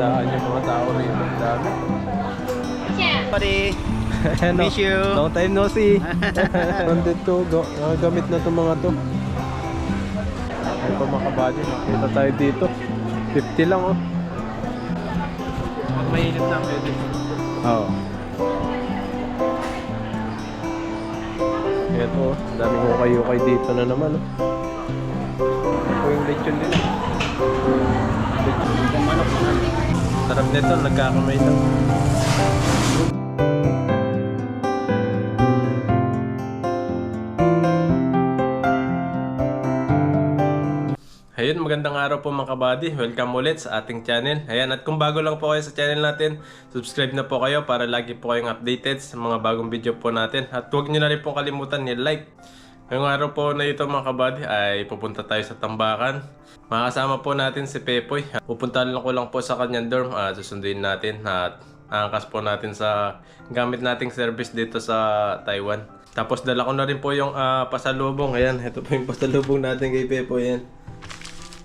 Daan yung mga tao rito. Dami. Buddy, No, miss you. long time no see. Nandito, gamit na itong mga to. Ay pa mga kabady, nakita tayo dito. 50 lang oh. Pag mainit lang pwede. Oo. Ito, daming ukay-ukay dito na naman oh. Ito yung lechon nila. Lechon manok. Sarap nito, nagkakamay lang. Ayun, magandang araw po mga kabady. Welcome ulit sa ating channel. Ayan, at kung bago lang po kayo sa channel natin, subscribe na po kayo para lagi po kayong updated sa mga bagong video po natin. At huwag nyo na rin po kalimutan ni-like. Ngayong araw po na ito mga kabady ay pupunta tayo sa Tambakan. Makakasama po natin si Pepoy. Pupunta lang ko lang po sa kanyang dorm at susunduin natin at aangkas po natin sa gamit nating service dito sa Taiwan. Tapos dala ko na rin po yung pasalubong. Ayan, ito po yung pasalubong natin kay Pepoy. Ayan.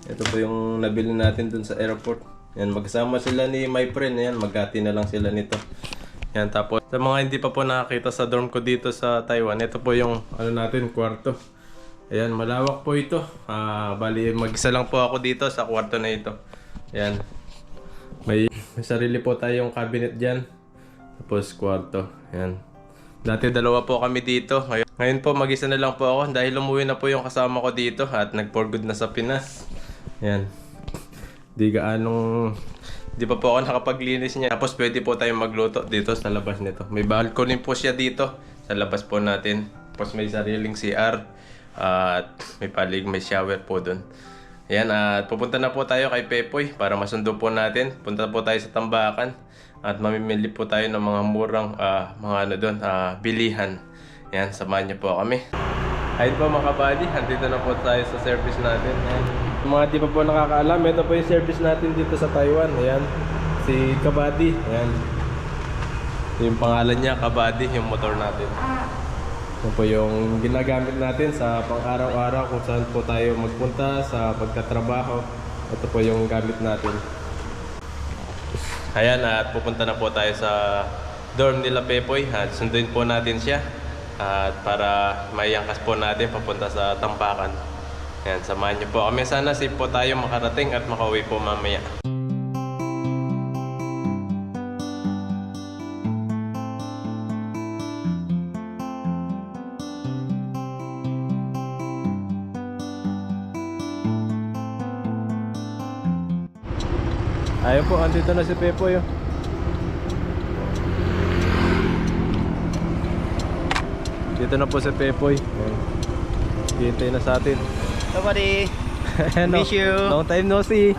Ito po yung nabili natin dun sa airport. Yan, magkasama sila ni my friend. Yan, magkati na lang sila nito. Yan, tapos sa mga hindi pa po nakakita sa dorm ko dito sa Taiwan, ito po yung ano natin, kwarto. Ayan, malawak po ito. Bali, mag-isa lang po ako dito sa kwarto na ito. Ayan. May sarili po tayong cabinet dyan. Tapos kwarto. Ayan. Dati dalawa po kami dito. Ngayon po mag-isa na lang po ako dahil umuwi na po yung kasama ko dito at nag-for good na sa Pinas. Yan. Di pa po ako nakapaglinis niya. Tapos pwede po tayong magluto dito sa labas nito. May balcony po siya dito sa labas po natin. Tapos may sariling CR. At may shower po dun. Yan, at pupunta na po tayo kay Pepoy para masundo po natin. Punta po tayo sa Tambakan. At mamimili po tayo ng mga murang bilihan. Yan, samahan niyo po kami. Ayun po mga kabady, andito na po tayo sa service natin. Ayan. Mga di pa po nakakaalam, ito po yung service natin dito sa Taiwan. Ayan, si Kabady. Ayan. Yung pangalan niya, Kabady, yung motor natin. Ito po yung ginagamit natin sa pang-araw-araw kung saan po tayo magpunta sa pagtatrabaho. Ito po yung gamit natin. Ayan, at pupunta na po tayo sa dorm nila Pepoy at sunduin po natin siya. At para maiangkas po natin papunta sa Tambakan. Yan, samahan niyo po kami. Sana safe po tayo makarating at makauwi po mamaya. Ayun po, andito na si Pepoy. Dito na po si Pepoy. Hintay na sa atin. Hello buddy, No, miss you. long time no see.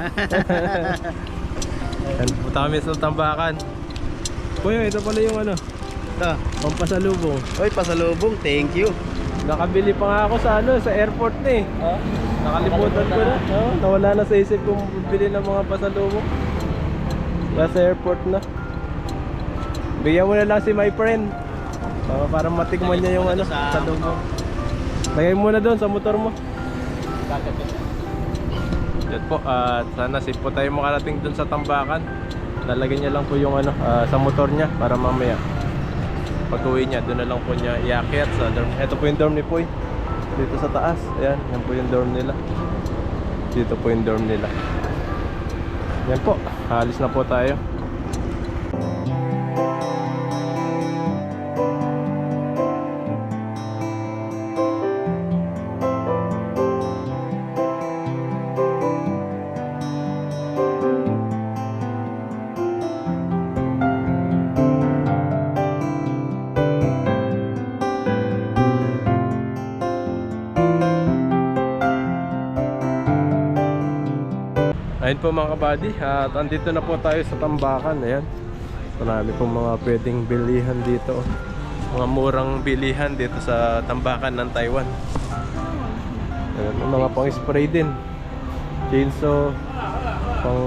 Punta kami sa Tambakan. Kuya, ito pala yung ano, Ito. pampasalubong. Oy, pasalubong, thank you. Nakabili pa nga ako sa sa airport na eh. Nakalimutan ko na. Nawala na sa isip kong bili ng mga pasalubong. Nasa airport na. Bigyan mo na lang si my friend. Para matikman niya yung pasalubong. Lagay mo na doon sa motor mo. Yan po, sana safe po tayo makarating dun sa Tambakan. Lalagyan niya lang po yung sa motor niya para mamaya pag uwi niya, doon na lang po niya iakyat sa dorm. Ito po yung dorm ni Poy. Dito sa taas. Ayan, yan po yung dorm nila. Dito po yung dorm nila. Yan po, halis na po tayo. Ayun po mga kabady, at andito na po tayo sa Tambakan. Ayan, marami pong mga pwedeng bilihan dito. Mga murang bilihan dito sa Tambakan ng Taiwan. Ayan, mga pang spray din, chainsaw, pang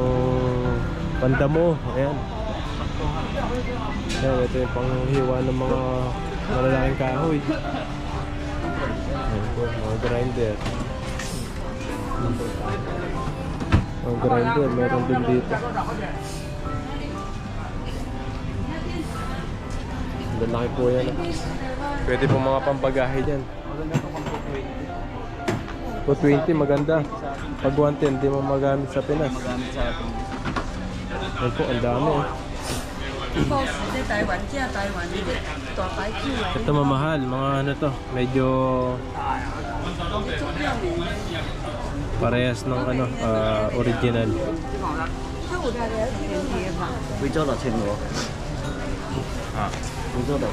pandamo. Ayan. Ayan, ito yung panghiwa ng mga malalaking kahoy. Ayan po, mga grinder. Ang grinder, meron din dito. Lalaki po yan. Pwede po mga pambagahe dyan. 220 maganda. Pag 110 di mo magamit sa Pinas. Magamit sa atin. Ayun po, ang dami eh. Ito mamahal, mga ano to, medyo parehas ng ano, original. 贵州的青螺。贵州的。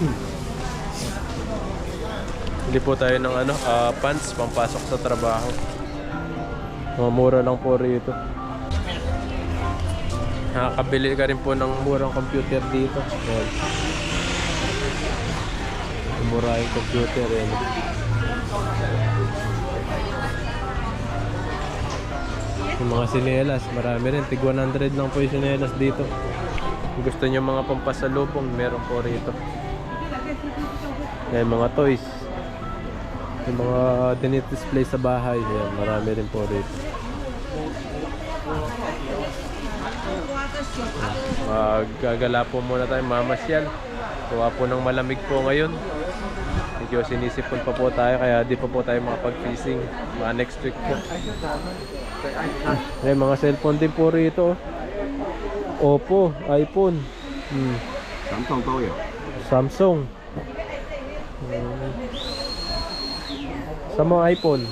Hindi po tayo ng ano, pants pampasok sa trabaho. Mga mura lang po rito. Nakakabili ka rin po ng murang computer dito. Ayan. Mura yung computer yan. Yung mga sinelas, marami rin. Tig 100 lang po yung sinelas dito. Kung gusto nyo mga pampasalubong, meron po rito. Ayan, mga toys. Yung mga dinidisplay sa bahay, ayan, marami rin po rito. Gagala po muna tayo, mamasyal. Kuha po ng malamig po ngayon. Medyo sinisipon pa po tayo, kaya di pa po tayo makapag-fishing. Mga next week po. Ayan, mga cellphone din po rito. Oppo, iPhone. Samsung 都有。 Samsung. Sa mga iPhone.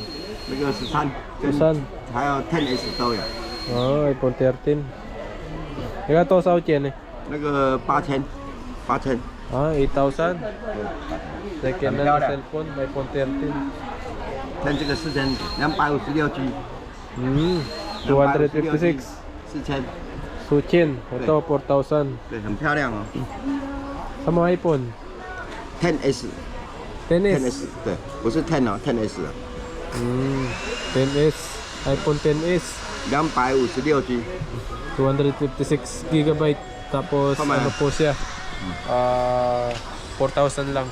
那个13， 13. 还有 10S 都有。 iPhone 13. Ika to sa Uchien eh. 那个8000，8000。 8,000. Second hand cellphone, iPhone 13. 但这个4256G， 256. 4000， Suchin. Ito 4,000. 对，很漂亮哦。 Sa mga iPhone. 10S， 10S. 10S，对，不是10哦，10S 哦。 10S. iPhone 10S. 256G， 256 gigabyte. Tapos Tama. ano po siya? 4,000 lang.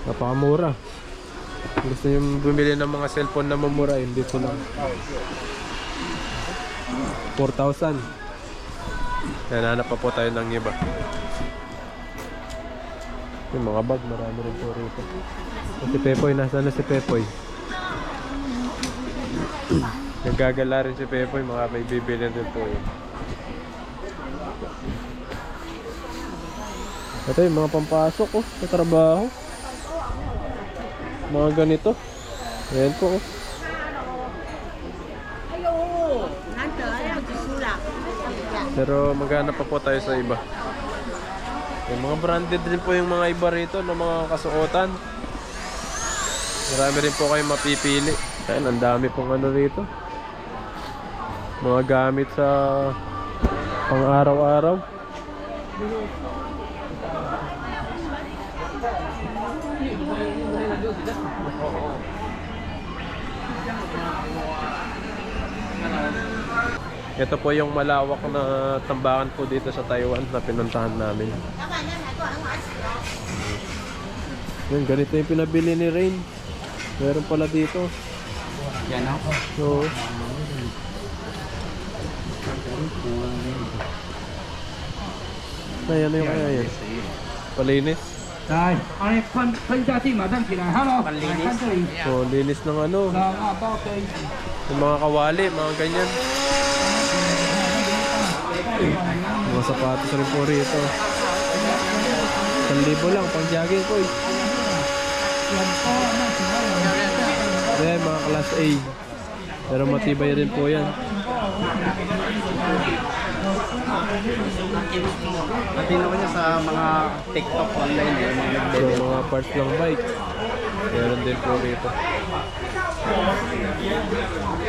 Napakamura. Kung gusto nyo bumili ng mga cellphone na mamura, hindi po lang. 4,000. Nananap pa po tayo ng iba. Yung mga bag, marami rin po rito. Si Pepoy, nasaan na si Pepoy? Nagagala rin si Pepoy, mga may bibili din po yun. Ito yung mga pampasok oh, sa trabaho. Mga ganito. Ayan po oh. Pero maghanap pa po tayo sa iba. Yung mga branded rin po yung mga iba rito ng mga kasuotan. Marami rin po kayong mapipili. Ayan, ang dami pong ano rito. Mga gamit sa pang araw-araw. Ito po yung malawak na tambakan po dito sa Taiwan na pinuntahan namin. Yan, ganito yung pinabili ni Rain. Meron pala dito. Yan ako. Oo. Ay, ano yung kaya yan? Palinis? 来，哎，喷下去，马上起来，Hello，来看这里， So, linis ng ano. 都可以。 Yung mga kawali, mga ganyan. Mga sapatos rin po rito. 1,000 lang, pang jogging ko eh. Ayan, mga class A. Pero matibay rin po yan. Natino ko niya sa mga TikTok online eh. So, mga parts ng bike. Meron din po rito.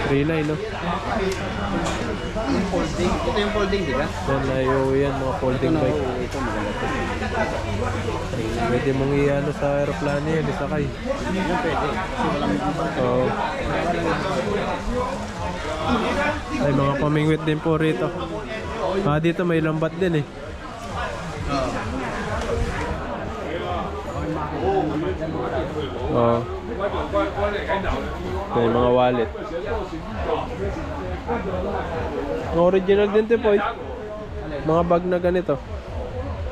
3,900 no? Yung folding. Ito yung folding, di ba? Yan, layo yan, mga folding bike. Ito maganda. Pwede mong i-ano sa aeroplano yan, isakay. Yan pwede. Kasi walang Oo. Ay, mga pamingwit din po rito. Dito may lambat din eh. Oo. May mga wallet. Mga original din to po eh. Mga bag na ganito.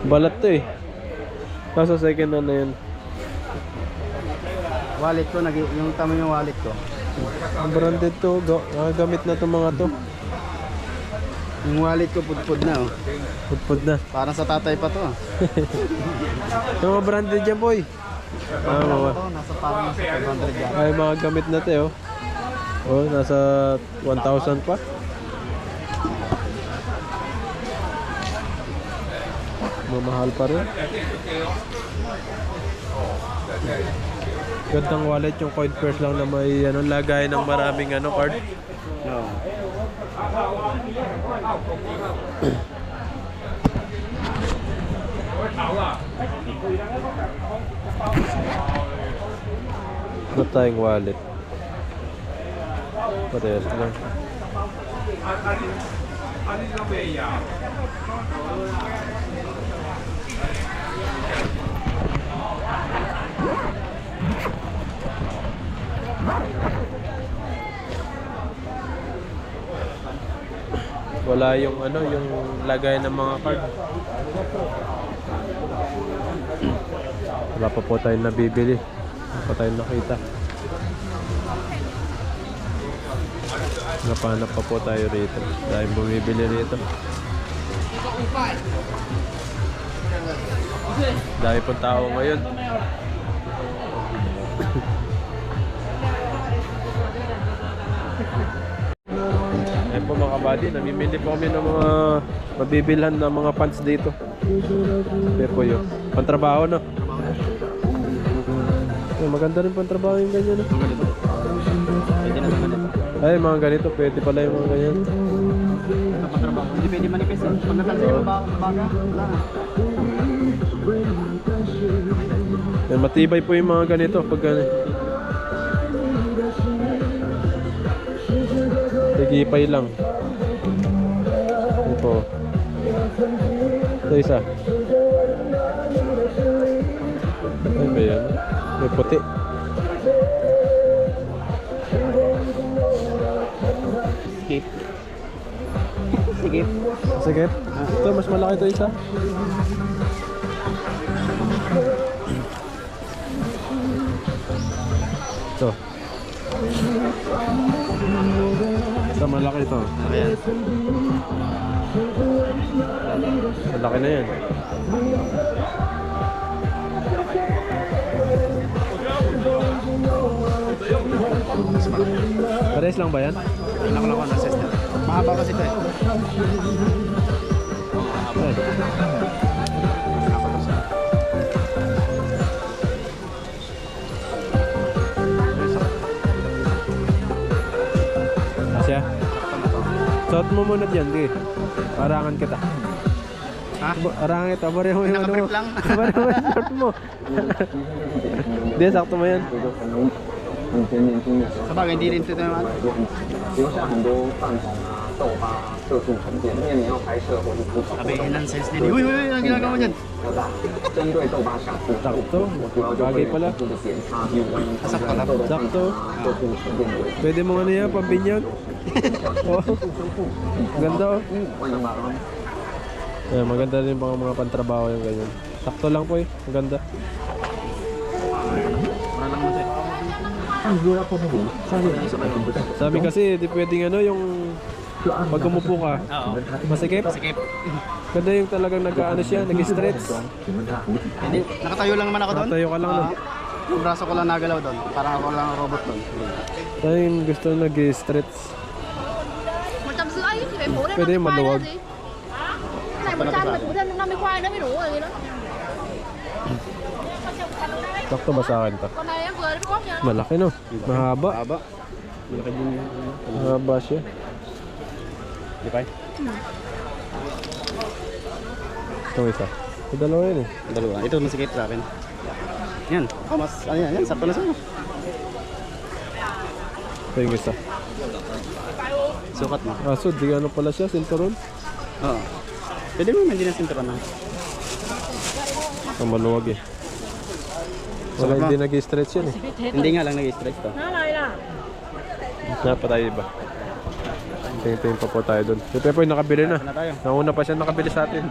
Balat to eh. Nasa second hand na yun. Wallet ko, yung tama yung wallet ko. Branded to. Gamit na to mga to. Yung wallet ko pudpud na oh. Pudpud na. Parang sa tatay pa to. Yung mga branded yan boy. Mga. Ito, nasa parang nasa 500 yan. Ay mga gamit na to. Oh, nasa 1,000 pa. Mamahal pa rin. Gandang wallet yung coin purse lang na may lagay ng maraming card. No. Ano tayong wallet? Parehas lang. Wala yung yung lagay ng mga card. Wala pa po tayong nabibili. Wala pa tayong nakita. Napanap pa po tayo rito. Dahil bumibili rito. Dahil po tao ngayon. Ayun po mga kabady, namimili po kami ng mga mabibilhan ng mga pants dito. Ayun po yun. Pantrabaho no? Ay, maganda rin pantrabaho yung ganyan no? Pwede na naman ito. Ay, mga ganito, pwede pala yung mga ganyan. Kapatrabaho. Hindi pwede manipis eh. Pag natansin yung baga, wala na. Yan, matibay po yung mga ganito pag tigipay lang. Ito. Ito isa. Ay ba yan? May puti. Skip. Skip. Sige. Ito, mas malaki ito isa. Ito. Ito, malaki ito. Ayan. Malaki na yan. Pares lang ba yan? Nakulak ko na sister. Mahaba kasi ito eh. Ay. Asya? Suot mo muna dyan, di. Arangan kita. Ha? Arangan kita. Pareho yung ano mo. Nakaprip lang. Pareho yung short mo. Di, sakto mo yan. Sa bagay, hindi rin ito naman. 留下很多饭桶啊、豆花、色素沉淀，因为你要拍摄或者出手， Sabi, nonsense din. Uy, uy, uy, ang ginagawa mo dyan? 较大。针对豆花小部分， Sakto. 我主要就会 Bagay pala. 这个点差，比如关于参加豆的饭 Sakto. 桶啊、色素沉淀的 Pwede mo ano yan, pambinyag. Oh. Ganda oh. 欢迎来。 Ayan, maganda rin mga pantrabaho yung ganyan. Sakto lang po eh. Maganda. Para lang mo Sabi kasi, di pwedeng yung pag umupo ka, Oo. masikip. Skip. Ganda yung talagang siya, nag-stretch. Hindi. Nakatayo lang naman ako doon. Nakatayo ka lang, no? Yung braso ko lang nagalaw doon. Parang ako lang ang robot doon. Tayo yung gusto nag-stretch. 140 ấy thì phải bố đây Cái đấy 50 mà khoai luộc. là gì? Cái này 100 là bố thêm 50 khoai nữa mới đủ rồi gì đó. Sakto ba sa akin to? Con này em vừa mới bóp nha. Malaki no? Mahaba. Haba. Malaki din yung... Mahaba siya. Di ba? Itong isa. Ito dalawa yun eh. Dalawa. Ito masikip sa akin. Yan. Oh, mas... Ano yan? Sakto na sa'yo. Ito yung isa. Sukat mo. Aso, di ano pala siya, sinturon. Oo. Pwede mo hindi na sinturan na. Ang maluwag eh. Wala, hindi nag-stretch yan eh. Hindi nga lang nag-stretch to. Napa tayo iba. Tingin-tingin pa po tayo doon. Si Pepoy nakabili na. Na tayo. Nauna pa siya nakabili sa atin.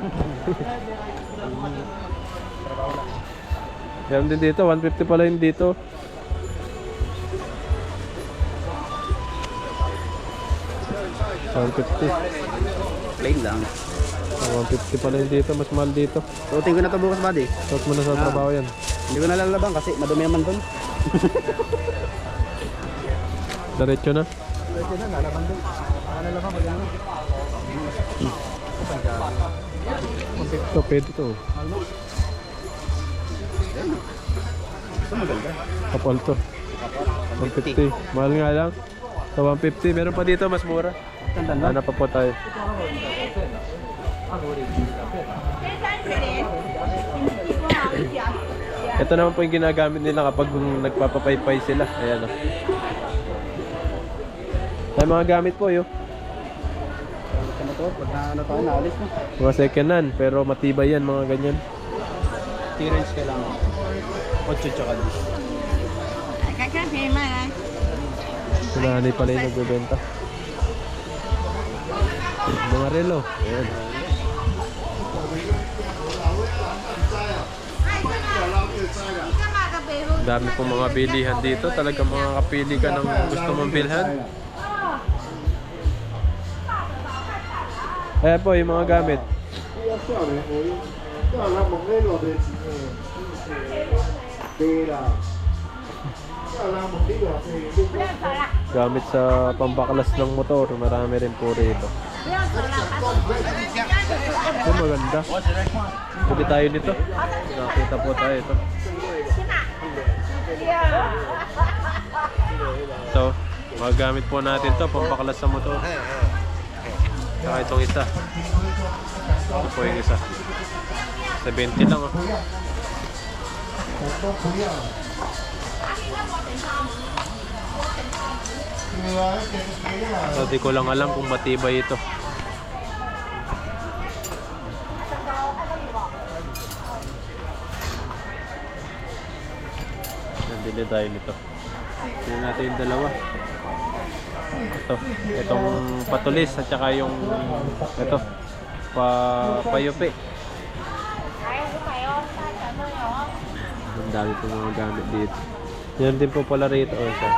Meron din dito, 150 pala yun dito. Plain lang. 150 pala yun dito, mas mahal dito. Suotin ko na to bukas, buddy. Suot mo na sa trabaho yan. Hindi ko nalalabang kasi madumi naman doon. Diretso na. Pwede na, lalaban doon. Nalalabang pag ano. Ito, pwede to. Ito maganda. Kapal to. 150. Mahal nga lang. Sa 150. Meron pa dito, mas mura. Tanda na. Hanap pa po tayo. Ito naman po yung ginagamit nila kapag nagpapapaypay sila. Ayan o. Tayo mga gamit po yun. Ano to? Pag na tayo, naalis na. Mga second hand, pero matibay yan mga ganyan. Clearance kailangan. 8 tsaka 10. Sinanay pala yung nagbebenta. Mga relo. Ayan. Dami pong mga bilihan dito. Talagang makakapili ka ng gusto mong bilhan. Ayan po yung mga gamit. Gamit sa pambaklas ng motor. Marami rin po rito. Ito maganda. Pwede tayo nito. Nakita po tayo ito. Ito, magagamit po natin to pampaklas sa motor. Saka itong isa. Ito po yung isa. 70 lang oh. So, di ko lang alam kung matibay ito. Nandili tayo nito. Tignan natin yung dalawa. Ito, itong patulis at saka yung ito, payupi. Ang dami po mga gamit dito. Yan din po pala rito. Oh, isa.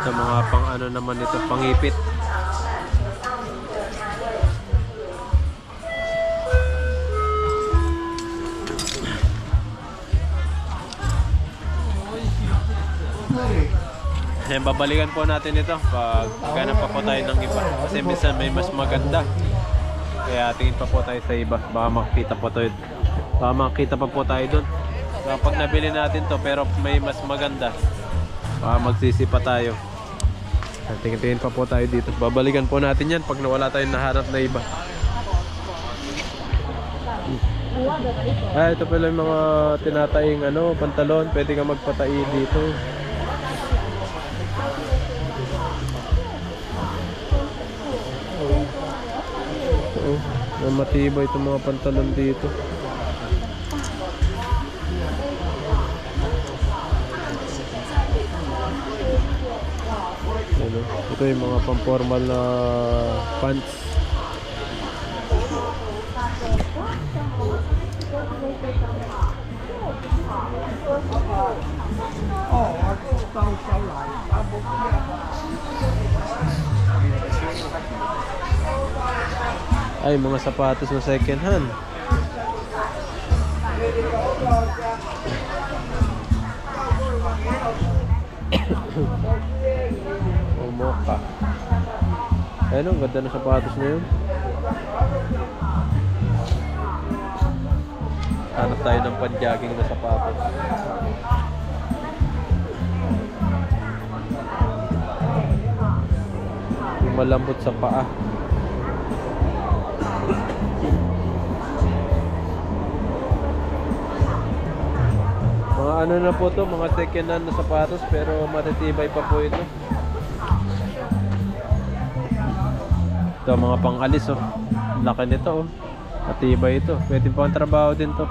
Sa mga pang ano naman ito, pangipit. Ayan, babalikan po natin ito pag ganap pa po tayo ng iba. Kasi minsan may mas maganda. Kaya tingin pa po tayo sa iba. Baka makita po tayo. Baka makita pa po tayo dun. Kapag nabili natin to pero may mas maganda, baka magsisi pa tayo. Tingin-tingin pa po tayo dito. Babalikan po natin yan pag nawala tayong nahanap na iba. Ito pala yung mga tinataying ano, pantalon. Pwede ka magpatai dito. Matibay itong mga pantalon dito. Ano? Ito yung mga pang-formal na pants. Ay, mga sapatos na second hand. Mocha. Ayun, ang ganda ng sapatos na yun. Hanap tayo ng pan-jogging na sapatos. Yung malambot sa paa. Mga ano na po to, mga second hand na sapatos pero matitibay pa po ito. Ito mga pang-alis oh. Laki nito oh. Matibay ito. Pwede pa ang trabaho din to.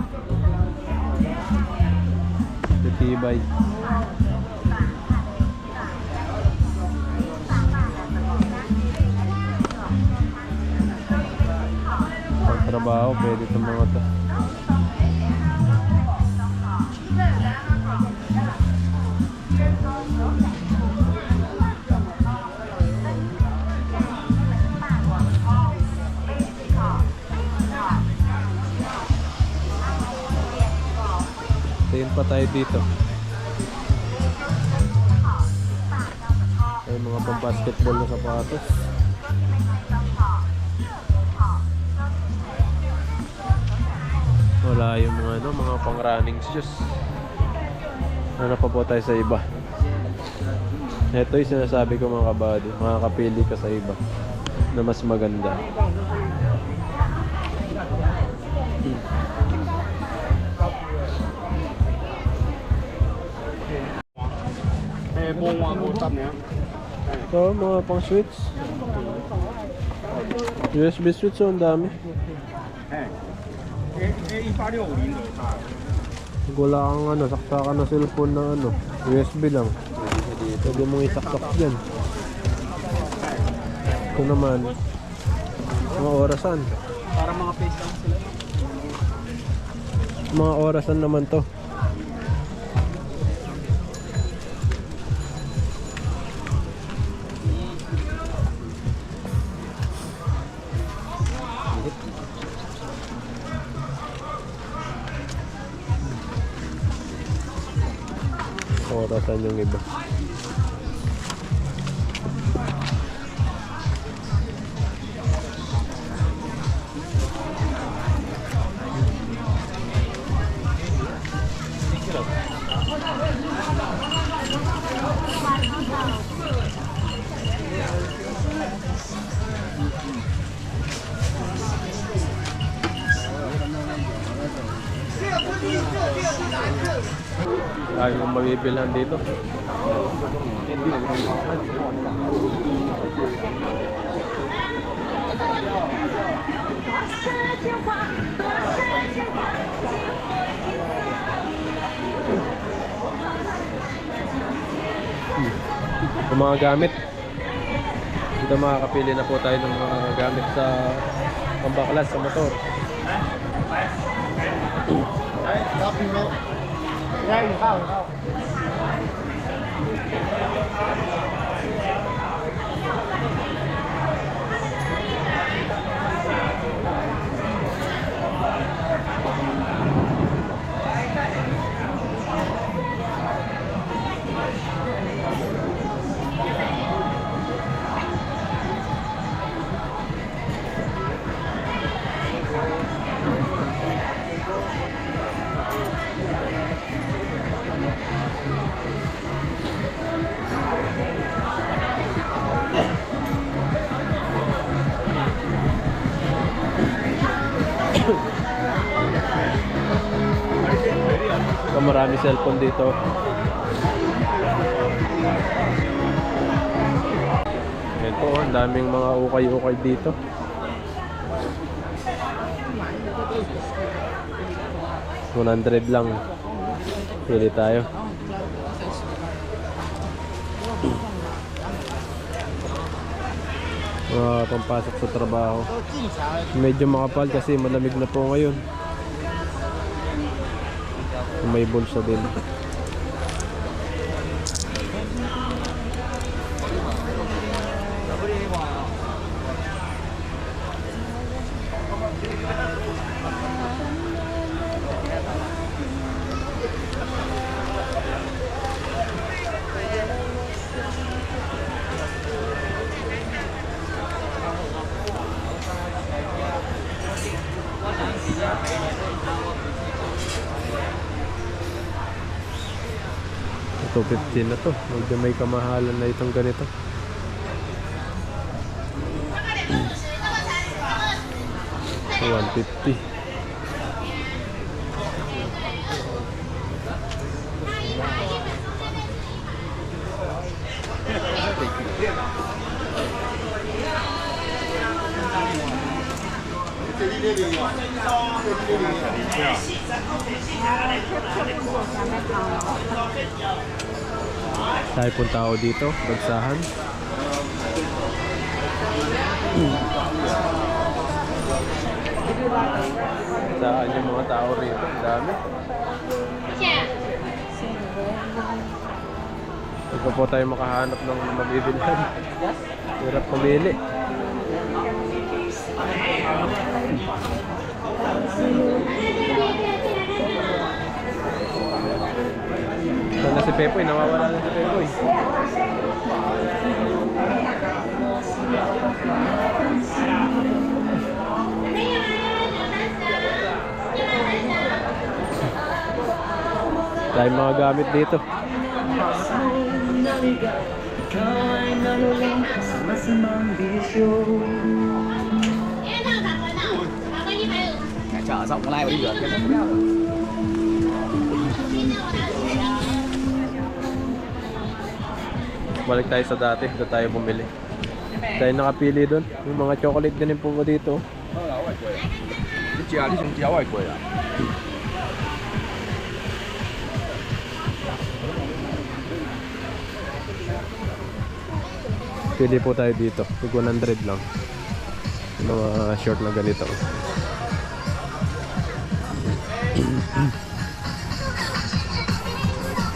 Matibay. pwede itong mga to. Tingin pa tayo dito. Ay, mga pang-basketball na sapatos. Wala yung mga ano, mga pang-running shoes. Ano pa po tayo sa iba? Ito yung sinasabi ko mga kabady. Makakapili ka sa iba na mas maganda. So, mga pang switch. USB switch, oh, ang dami. Wala kang ano, saksakan na cellphone na ano, USB lang. Pwede mong isaksak dyan. Ito naman, mga orasan. Para mga face lang sila. Mga orasan naman to. Orasan yung iba. Lagi mong mabibilhan dito. Yung mga gamit. Dito makakapili na po tayo ng mga gamit sa pambaklas sa motor. Marami cellphone dito. Ito, ang daming mga ukay-ukay dito. $100 lang. Pili tayo. Pampasok sa trabaho. Medyo makapal kasi malamig na po ngayon. May bulsa din. Ito 15 na to. Medyo may kamahalan na itong ganito. So, 150. Tayo pong tao dito, bagsahan. Saan yung mga tao rito? Ang dami. Ito po tayo makahanap ng mabibilhan. Hirap pumili. Saan na si Pepoy? Nawawala na si Pepoy. Tayo mga gamit dito. Chợ rộng lai bây giờ. Balik tayo sa dati. Doon tayo bumili. Tayo nakapili doon. Yung mga chocolate din po dito. 你吃啊，你先吃外贵啊。 Pili po tayo dito. Tig 100 lang. Yung mga short na ganito.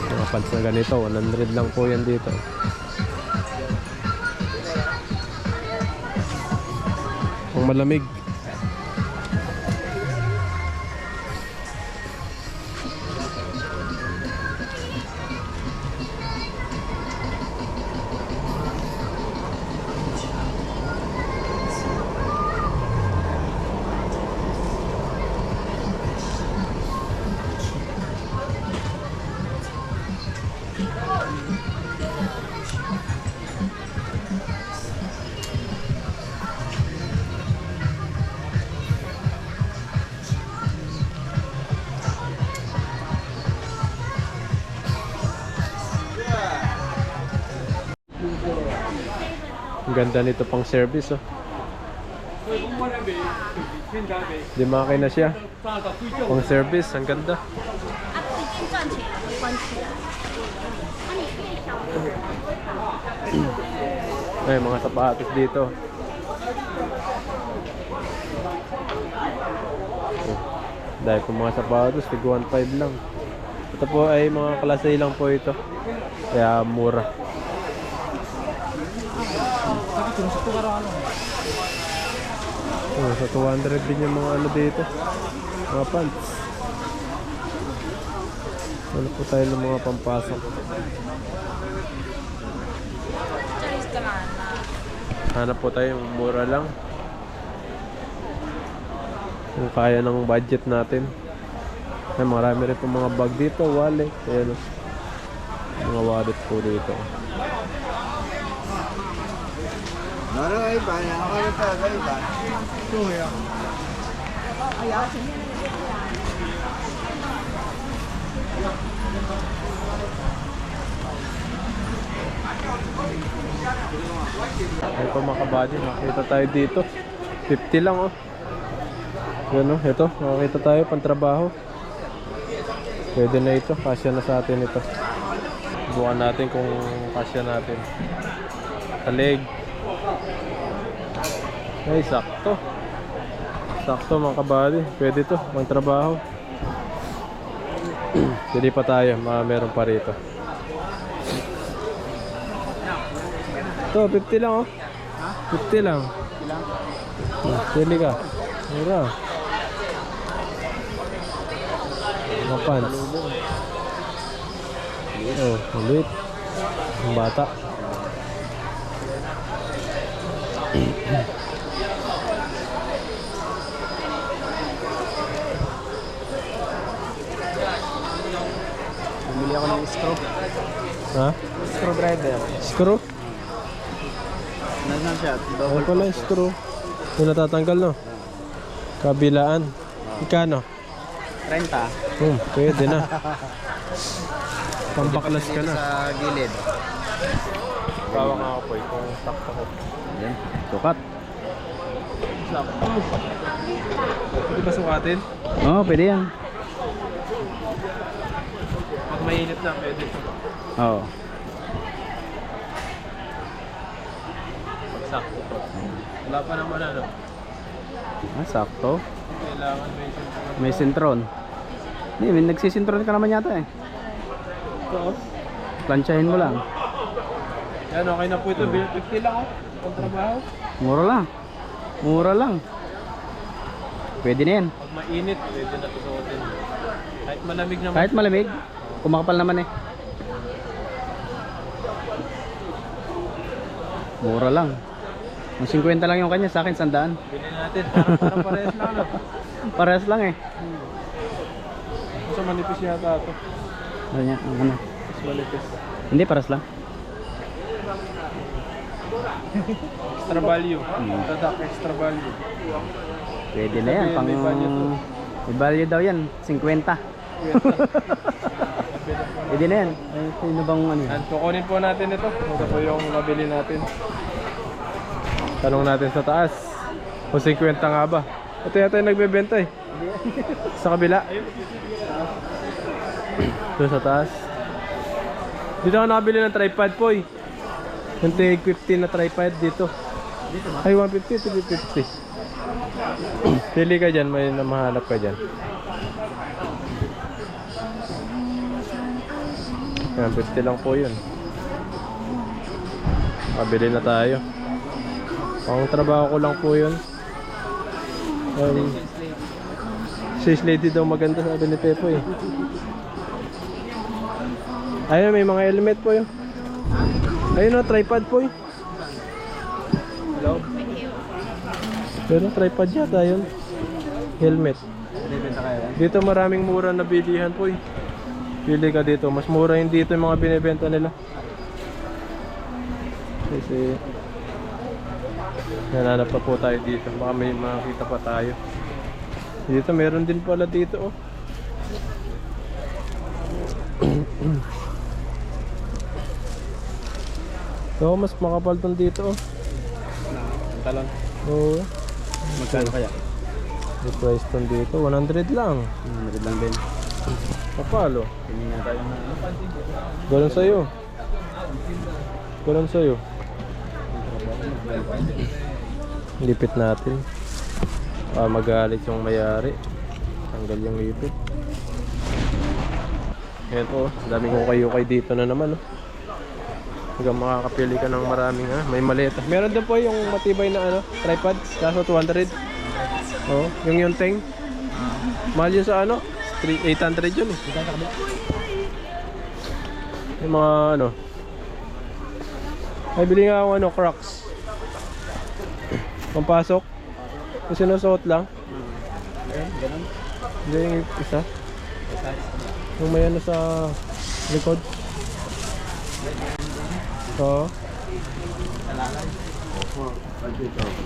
Mga pants na ganito. 100 lang po yan dito. Kung malamig. Ang ganda nito pang service, oh. Di makina siya. Pang service, ang ganda. 最近赚钱了，没关系的。那你可以小的。 Ay, mga sapatos dito. Oh, dahil po mga sapatos, tig 1.5 lang. Ito po ay mga klase lang po ito. Kaya mura. Oh, sa 200 din yung mga ano dito. Mga pants. Ano po tayo ng mga pampasok? Hanap po tayo yung mura lang. Kung kaya ng budget natin. Ay, marami rin po mga bag dito, wallet. Ayan, mga wallet po dito. Ay po mga kabady, makita tayo dito. 50 lang, oh. Yan, oh, ito, makakita tayo pang trabaho. Pwede na ito, kasya na sa atin ito. Bukan natin kung kasya natin. Talig. Ay, sakto. Sakto mga kabady, pwede to, pang trabaho. Pili pa tayo, meron pa rito. Ito, 50 lang, oh. 50 lang. Pili ka. Mura. Mga pants. Oh, ulit. Ang bata. Bumili ako ng screw. Ha? Screwdriver. Screw? Nandun siya. Ano pala yung screw? Yung natatanggal, no? Kabilaan. Ikano? 30. Pwede na. Pambaklas ka na. Sa gilid. Bawa nga ako po, kung sakto ko. Ayan. Sukat. Pwede ba sukatin? Oo, pwede yan. Pag mainit na, pwede. Oo. Pag sakto. Wala pa naman ano. Ah, sakto. Kailangan may sentron. May sintron. Hindi, may nagsisintron ka naman yata eh. Ito, oh. Plansyahin mo lang. Yan, okay na po ito. 50 lang, oh. Ang trabaho. Mura lang. Mura lang. Pwede na yan. Pag mainit, pwede na ito suotin. Kahit malamig naman. Kahit malamig, kumakapal naman eh. Mura lang. Ang 50 lang yung kanya, sa akin 100. Bili natin. Parang parehas lang, no? Parehas lang eh. Kasi manipis yata ito. Ano niya? Ano? Mas manipis. Hindi, parehas lang. Extra value. Tadak, extra value. Pwede na yan. Pang... May value to. May value daw yan. 50. Pwede na yan. Ay, sino bang ano yan? And kukunin po natin ito. Ito po yung nabili natin. Tanong natin sa taas. Kung 50 nga ba? Ito yata yung nagbebenta eh. Sa kabila. Ito sa taas. Dito ako nakabili ng tripod po eh. Yung tig 50 na tripod dito. Ay 150 to 50. Pili ka dyan, may namahanap ka dyan. Yan, 50 lang po yun. Kabili na tayo. Ang trabaho ko lang po yun. Sis lady daw maganda, sabi ni Pepo eh. Ayun, may mga helmet po yun. Ayun o, tripod po eh. Hello? Pero tripod yata yun. Helmet. Dito maraming mura na bilihan po eh. Pili ka dito. Mas mura yung dito yung mga binibenta nila. Kasi nananap pa po tayo dito. Baka may makita pa tayo. Dito meron din pala dito oh. So mas makapal tong dito oh. Talon. Oo. Magkano kaya? Yung price tong dito 100 lang. Magod lang din. Kapalo. Tingin nga tayo na. Ganun sa'yo. Ganun sa'yo. Lipit natin. Magalit yung mayari. Tanggal yung lipit. Ito, dami kong kayo dito na naman. Oh. Hanggang makakapili ka ng maraming may maleta. Meron din po yung matibay na tripod. Kaso 200. Oh, yung yunteng. Mahal yun sa 800 yun eh. Yung mga ay bili nga ako Crocs. Pampasok. Kung sinusuot lang. Ganun. Hindi yung isa. Yung may sa likod. Oo.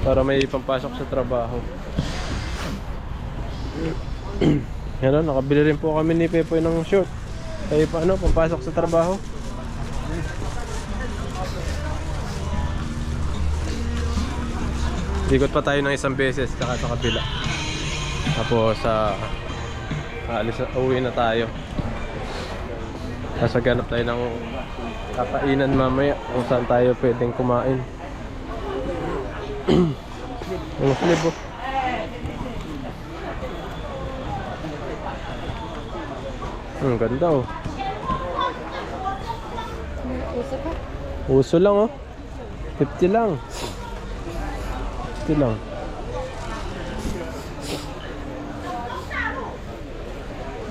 Para may pampasok sa trabaho. Yan nakabili rin po kami ni Pepoy ng short. Kaya pampasok sa trabaho. Ikot pa tayo ng isang beses saka sa kabila. Tapos uwi na tayo. Sasaganap tayo ng kakainan mamaya kung saan tayo pwedeng kumain. Ang flip oh. Ang ganda oh. Uso lang oh. 50 lang. 50 lang.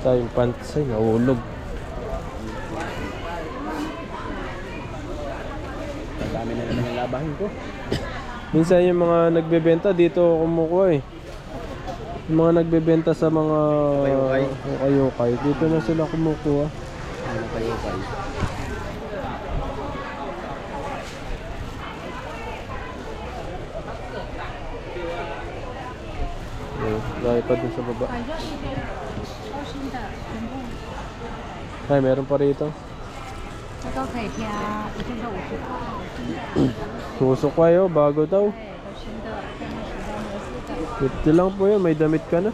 Tayong pants ay nahulog. Ang dami na naman yung labahin ko. Minsan yung mga nagbebenta dito kumukuha eh. Yung mga nagbebenta sa mga kayukay, dito na sila kumukuha. Ano kayo kayo? Dahil pa dun sa baba. Ay, meron pa rito. 这都可以挑，一件都50块。 Susok kayo, bago daw. 对，都新的，跟你喜欢的是的。 50 lang po yun, may damit ka na.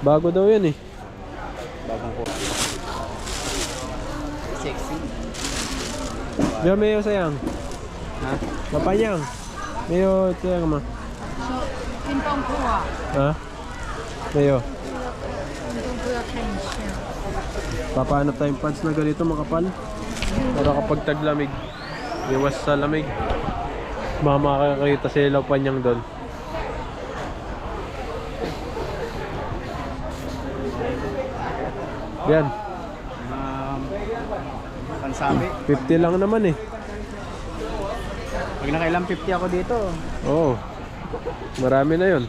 Bago daw yan eh. Bagong ko. Sexy. Diyan may sayang. Ha? Mapanyang. Mayo, tiyan ka ma. 运动裤啊， Ha? Mayo. 运动裤要看一下。 Papahanap tayong pants na ganito makapal. Para kapag taglamig, iwas sa lamig. Makakakita sa ilaw panyang doon. Yan, Pansabi. 50 lang naman eh. Pag nakailang 50 ako dito. Oo. Marami na yun.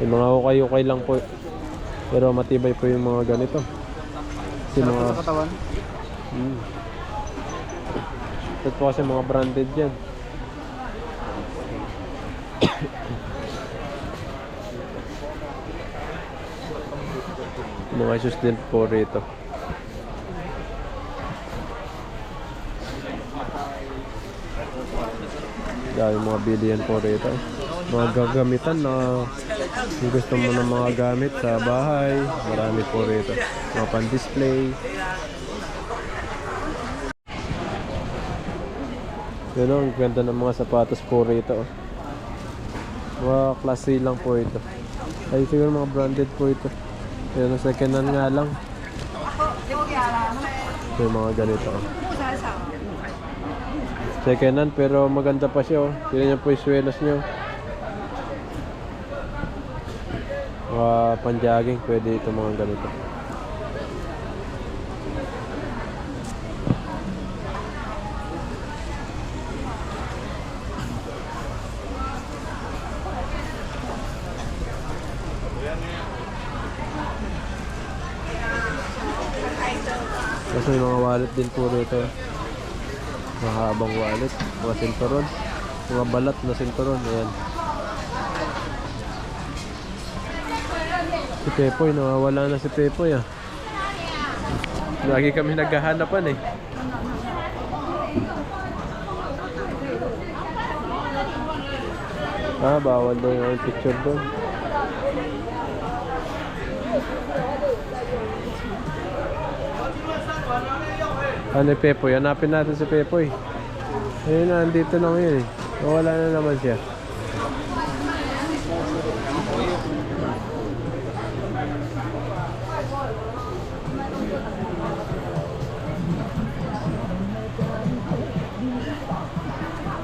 Yung mga ukay-ukay lang po. Pero matibay po yung mga ganito. Kasi Sarap mga... sa katawan. Ito po kasi mga branded yan. Mga shoes din po rito. Dahil mga bilihan po rito. Mga gagamitan na kung gusto mo ng mga gamit sa bahay, marami po rito. Mga pan-display. Yun o, ang ganda ng mga sapatos po rito. Mga klase lang po ito. Ay siguro mga branded po ito. Yan, second hand nga lang. Ito yung mga ganito. Second hand pero maganda pa siya. Tignan niyo po yung swelas niyo. Mga panjogging, pwede ito mga ganito. Kasi may mga wallet din po rito. Mahabang wallet, mga sinturon, mga balat na sinturon. Ayan. Si Pepoy, nawawala na si Pepoy ah. Lagi kami naghahanapan eh. Ah, bawal daw yung picture doon. Ano yung Pepoy? Hanapin natin si Pepoy. Ayun na, andito na ngayon eh. Nawala na naman siya.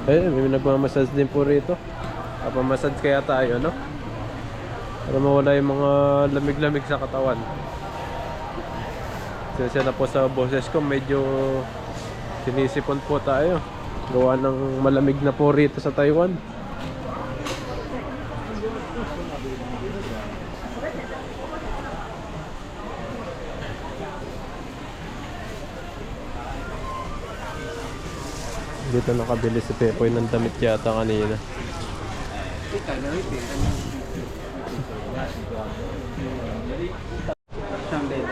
Eh, may nagmamassage din po rito. Papamassage kaya tayo, no? Para mawala yung mga lamig-lamig sa katawan. Siya na po sa boses ko, medyo sinisipon po tayo. Gawa ng malamig na po rito sa Taiwan. Dito nakabili si Pepoy ng damit yata kanina.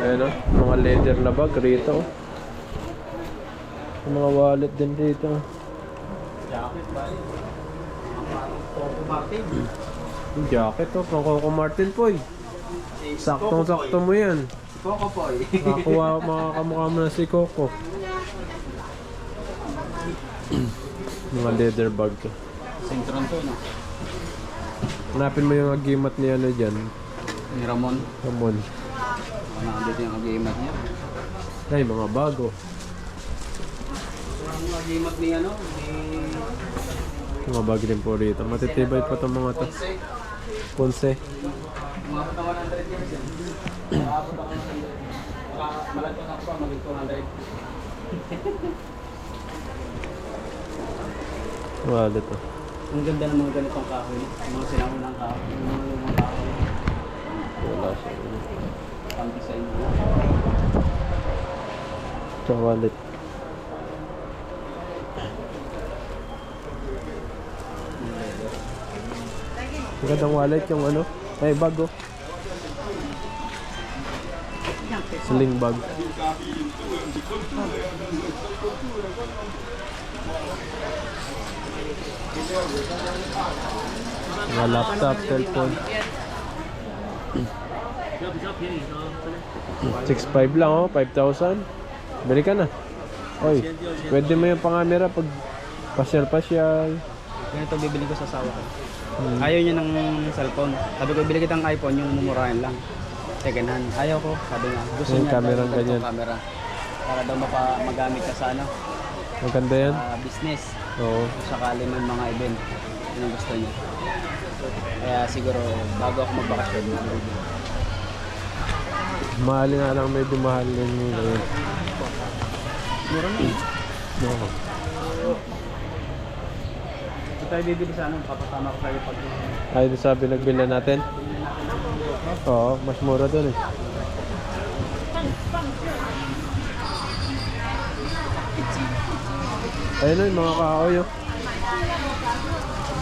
Ayan o, mga leather na bag rito. Mga wallet din rito. Yung jacket o, pang Coco Martin po eh. Saktong-sakto mo yan. Coco po eh. Makakamukha mo na si Coco. Mga leather bag to. Sintron to, no? Hanapin mo yung agimat niya na dyan. Ni Ramon. Ramon. Nakandito yung agimat niya. Ay, mga bago. Ang agimat niya, no? Mga bag din po rito. Matitibay pa itong mga to. Ponce. Mga 100 years yan. Maabot ako ng 100. Malagyan ako pa, maging 200. Wallet to. Ang ganda ng mga ganitong kahoy. Mga sinaunang kahoy. Mga lumang kahoy. Wala siya. Pang-design mo. Sa wallet. Ang gandang wallet yung ano. Ay, bag oh. Sling bag. Mga laptop, cellphone. 6.5 lang oh, 5,000. Bili ka na. Oy, pwede mo yung pangamera pag pasyal-pasyal. Ganito bibili ko sa asawa ko. Ayaw niya ng cellphone. Sabi ko, bili kitang iPhone, yung mumurahin lang. Second hand. Ayaw ko. Sabi niya, gusto Yung niya camera ganitong ganyan. camera. Para daw magamit ka sa ano, Maganda yan. business. Oo. Sakali may mga event. Yun ang gusto niya. Kaya siguro, bago ako magbakasyon, Mahal nga lang, medyo mahal din yung ngayon. mura na eh. Oo. Ito tayo bibili sa ano, papasama ko sa'yo pag Ay, doon sa pinagbili natin? Oo, mas mura doon eh. Ayun o, yung mga kahoy oh.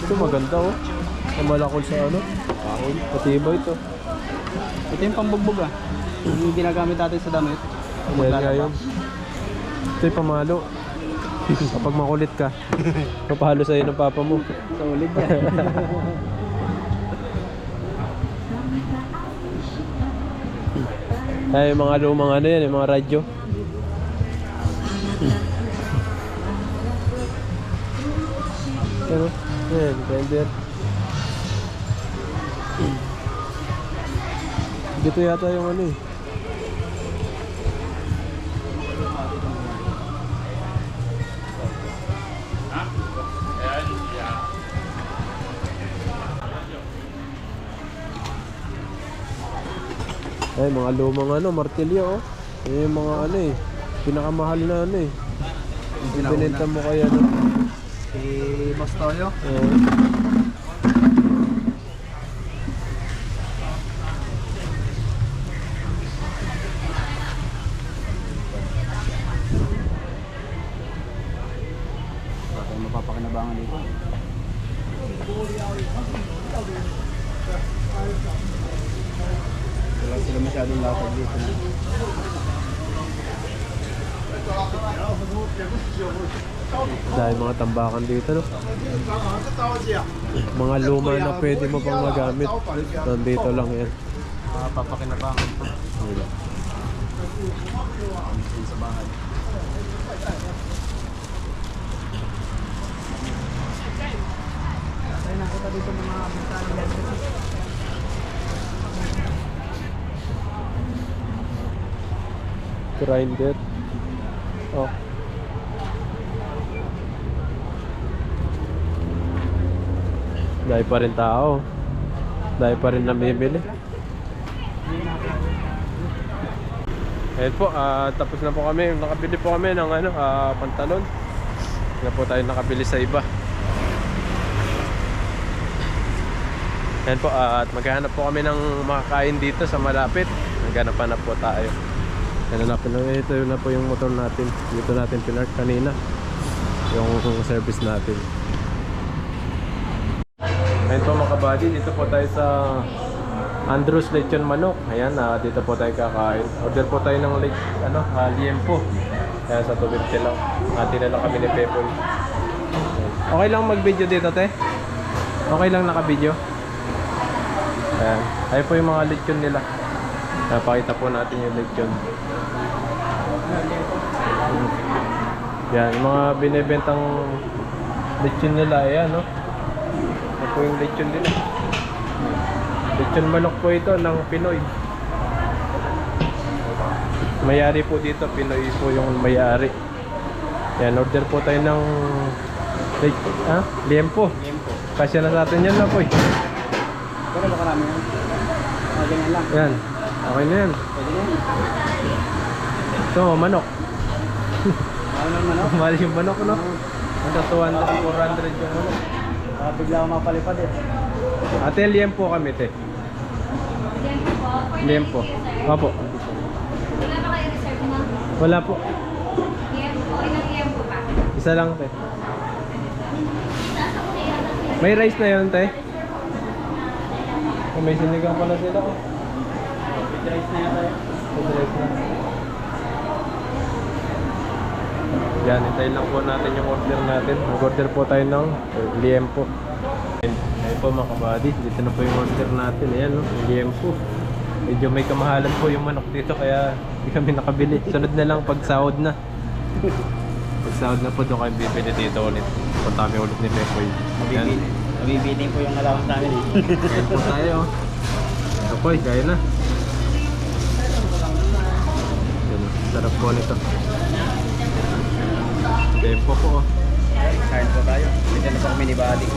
Ito maganda oh. Ang malakol sa ano? Kahoy. Patibay ito. ito yung pambugbog ah. Yung ginagamit natin sa damit. Yan nga yun. Ito yung pamalo. Kapag makulit ka, papahalo sa'yo ng papa mo. Sa ulit yan. Ay, yung mga lumang ano yan, yung mga radyo. Ano? Yan, blender. Dito yata yung ano eh. Ay, mga lumang ano, martilyo oh. Yan yung mga ano eh. Pinakamahal na ano eh. Binenta mo kaya no? Si Boss Toyo. Bakit mapapakinabangan dito? Wala sila masyadong latag dito na. Dahil mga tambakan dito no. Mga luma na pwede mo pang magamit. Nandito lang yan. Papakinabangan po. Ayun. Sa bahay. Ay, nakita dito mga bintana yan. Grinder. Oh. Dahil pa rin tao. Dahil pa rin namimili. Ayun po, tapos na po kami. Nakabili po kami ng ano, pantalon. Hindi na po tayo nakabili sa iba. Ayun po, at maghahanap po kami ng makakain dito sa malapit. Naghanap po tayo. Hanapin na, ito na po yung motor natin. Dito natin pinark kanina. Yung service natin. Ayun po mga kabady, dito po tayo sa Andrews Lechon Manok. Ayan, dito po tayo kakain. Order po tayo ng liempo. Kaya sa 250 lang. Hati na lang kami ni Pepol. Okay lang mag-video dito, te? Okay lang naka-video? Ayan. Ayun po yung mga lechon nila. Napakita po natin yung lechon. Yan, yung mga binibentang lechon nila. Ayan, no? Ito po yung lechon nila. Lechon manok po ito ng Pinoy. Mayari po dito, Pinoy po yung mayari. Yan, order po tayo ng liempo. Liempo. Kasya na sa atin yan na po eh. Pero baka namin yan. Ganyan lang. Yan, okay na yan. Pwede na yan. Ito, manok. Ano naman ako? Mahal yung manok, no? Nasa 200, 400 yung manok. Bigla ako mapalipad eh. Ate, liempo kami, te. Liempo. Opo. Wala ba kayo reserve na? Wala po. Okay na liempo pa. Isa lang, te. May rice na yun, te. Oh, may sinigang pala sila, oh. With rice na yan tayo. May rice na. Yan, hintayin lang po natin yung order natin. Mag-order po tayo ng liempo. Ayun po mga kabady, dito na po yung order natin. Ayan, no? Liempo. Medyo may kamahalan po yung manok dito kaya hindi kami nakabili. Sunod na lang pag sahod na. sahod na po doon kayo bibili dito ulit. Punta kami ulit ni Pepoy. Yan. Mabibiting po yung allowance namin eh. Kain po tayo. Pepoy, kaya na. Yan, sarap po nito. Tempo po. Kain po tayo. Dito na po kami ni Buddy.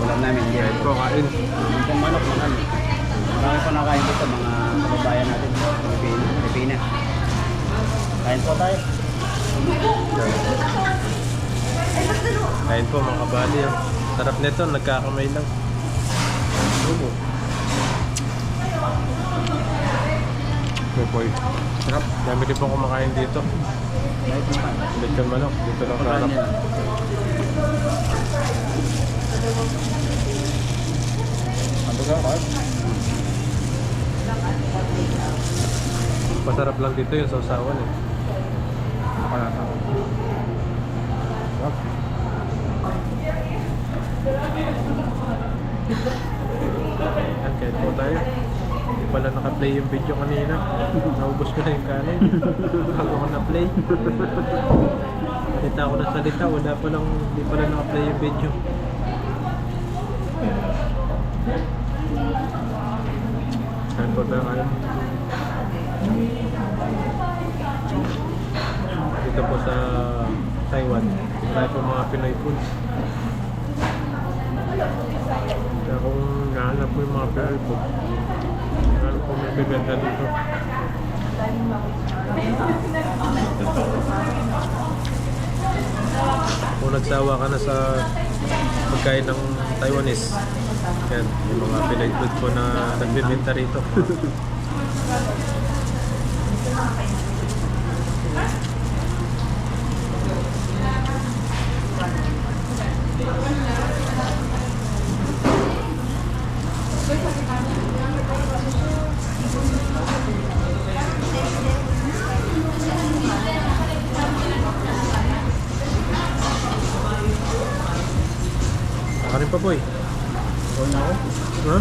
Ulam namin. Kain po, kain. Yung manok, mahal. Marami po nakain dito, mga kababayan natin. Pilipina. Kain po tayo. Kain po mga kabali. Oh. Sarap nito, nagkakamay lang. Lubo. Pepoy. Sarap. Dami din po kumakain dito. Lechon manok. Dito lang sarap. Masarap lang dito yung sausawan eh. Sarap. Yan, kahit po tayo. Hindi pala naka-play yung video kanina. Naubos ko na yung kanin. Bago ko na-play. Salita ako na salita. Wala palang, hindi pala naka-play yung video. Saan po tayo kayo? Dito po sa Taiwan. Tayo po mga Pinoy foods. Kaya kung nahanap po yung mga Pinoy food, ano po may bibenta dito. Kung nagsawa ka na sa pagkain ng Taiwanese, yan, yung mga Pinoy food po na nagbibenta rito. Nakarin pa boy. Huwag na ako. Ha?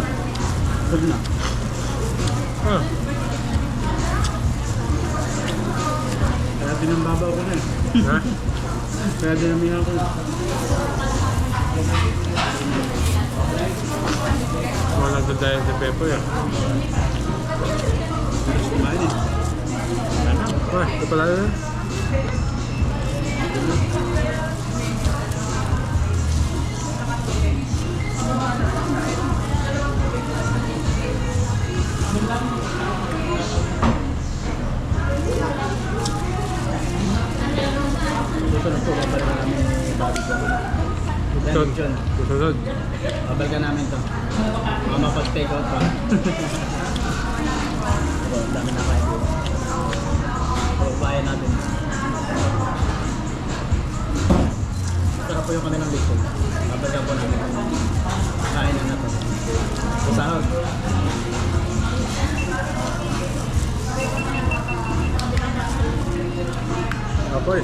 Huwag na. Ah. Kaya pinambabaw ko na eh. Ha? Kaya dinamihan ko na. Mga nagdadayan si Pepoy ah. Kumain eh. Ah, ito pala na. Dito na po, babalik na namin ni Bobby ko. Susunod. John, Susunod. babalikan namin to. Mga mapag-take out pa. Ito, ang dami na kain dito. Bayan natin. Sarap po yung kanilang lechon. Babalikan po namin kung kain na to. Usahod. Apoy.